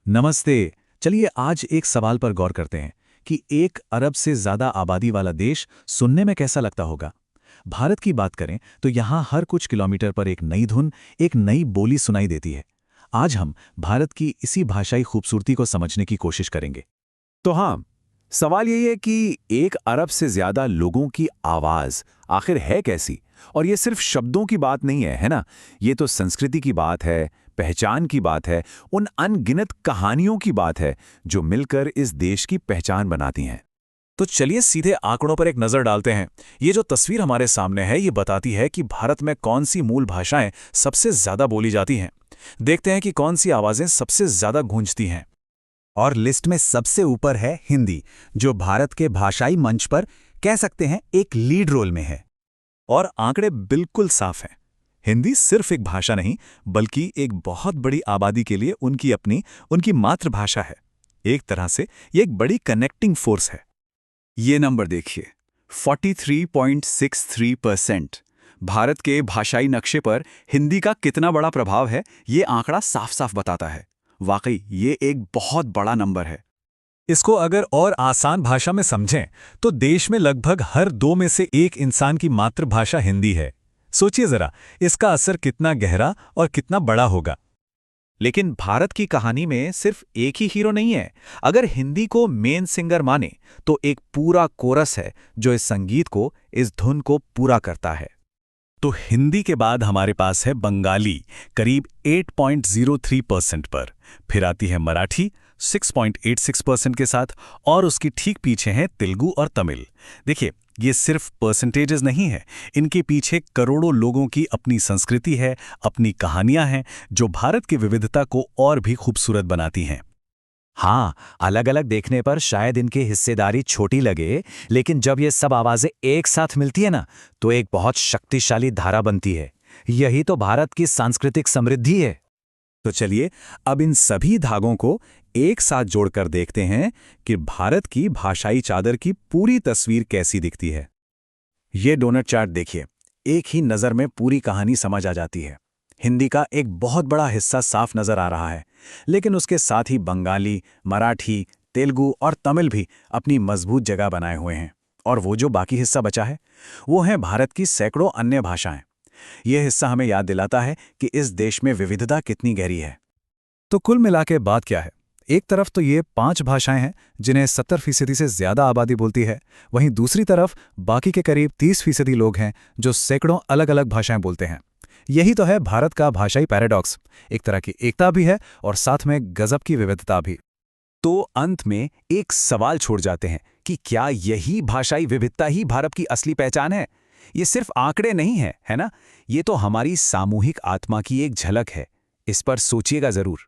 नमस्ते। चलिए आज एक सवाल पर गौर करते हैं कि 1 अरब से ज्यादा आबादी वाला देश सुनने में कैसा लगता होगा। भारत की बात करें तो यहाँ हर कुछ किलोमीटर पर एक नई धुन, एक नई बोली सुनाई देती है। आज हम भारत की इसी भाषाई खूबसूरती को समझने की कोशिश करेंगे। तो हाँ, सवाल यही है कि 1 अरब से ज्यादा लोगों की आवाज आखिर है कैसी। और ये सिर्फ शब्दों की बात नहीं है ना। ये तो संस्कृति की बात है, पहचान की बात है, उन अनगिनत कहानियों की बात है जो मिलकर इस देश की पहचान बनाती हैं। तो चलिए सीधे आंकड़ों पर एक नजर डालते हैं। ये जो तस्वीर हमारे सामने है ये बताती है कि भारत में कौन सी मूल भाषाएं सबसे ज्यादा बोली जाती हैं। देखते हैं कि कौन सी आवाजें सबसे ज्यादा गूंजती हैं। और लिस्ट में सबसे ऊपर है हिंदी, जो भारत के भाषाई मंच पर कह सकते हैं एक लीड रोल में है। और आंकड़े बिल्कुल साफ हैं। हिंदी सिर्फ एक भाषा नहीं बल्कि एक बहुत बड़ी आबादी के लिए उनकी मातृभाषा है। एक तरह से ये एक बड़ी कनेक्टिंग फोर्स है। ये नंबर देखिए, 43.63%। भारत के भाषाई नक्शे पर हिंदी का कितना बड़ा प्रभाव है, ये आंकड़ा साफ साफ बताता है। वाकई ये एक बहुत बड़ा नंबर है। इसको अगर और आसान भाषा में समझें तो देश में लगभग हर 2 में से 1 इंसान की मातृभाषा हिंदी है। सोचिए जरा, इसका असर कितना गहरा और कितना बड़ा होगा। लेकिन भारत की कहानी में सिर्फ एक ही हीरो नहीं है। अगर हिंदी को मेन सिंगर माने तो एक पूरा कोरस है जो इस संगीत को, इस धुन को पूरा करता है। तो हिंदी के बाद हमारे पास है बंगाली, करीब 8.03% पर। फिर आती है मराठी 6.86% के साथ, और उसकी ठीक पीछे हैं तेलुगु और तमिल। देखिए, ये सिर्फ परसेंटेजेस नहीं है, इनके पीछे करोड़ों लोगों की अपनी संस्कृति है, अपनी कहानियां हैं जो भारत की विविधता को और भी खूबसूरत बनाती हैं। हाँ, अलग अलग देखने पर शायद इनकी हिस्सेदारी छोटी लगे, लेकिन जब ये सब आवाजें एक साथ मिलती है ना, तो एक बहुत शक्तिशाली धारा बनती है। यही तो भारत की सांस्कृतिक समृद्धि है। तो चलिए अब इन सभी धागों को एक साथ जोड़कर देखते हैं कि भारत की भाषाई चादर की पूरी तस्वीर कैसी दिखती है। ये डोनट चार्ट देखिए, एक ही नज़र में पूरी कहानी समझ आ जाती है। हिंदी का एक बहुत बड़ा हिस्सा साफ नजर आ रहा है, लेकिन उसके साथ ही बंगाली, मराठी, तेलुगु और तमिल भी अपनी मजबूत जगह बनाए हुए हैं। और वो जो बाकी हिस्सा बचा है वो है भारत की सैकड़ों अन्य भाषाएं। यह हिस्सा हमें याद दिलाता है कि इस देश में विविधता कितनी गहरी है। तो कुल मिला के बात क्या है? एक तरफ तो ये 5 भाषाएं हैं जिन्हें 70% से ज्यादा आबादी बोलती है, वहीं दूसरी तरफ बाकी के करीब 30% लोग हैं जो सैकड़ों अलग अलग भाषाएं बोलते हैं। यही तो है भारत का भाषाई पैराडॉक्स। एक तरह की एकता भी है और साथ में गजब की विविधता भी। तो अंत में एक सवाल छोड़ जाते हैं कि क्या यही भाषाई विविधता ही भारत की असली पहचान है? ये सिर्फ आंकड़े नहीं है ना? ये तो हमारी सामूहिक आत्मा की एक झलक है। इस पर सोचिएगा जरूर।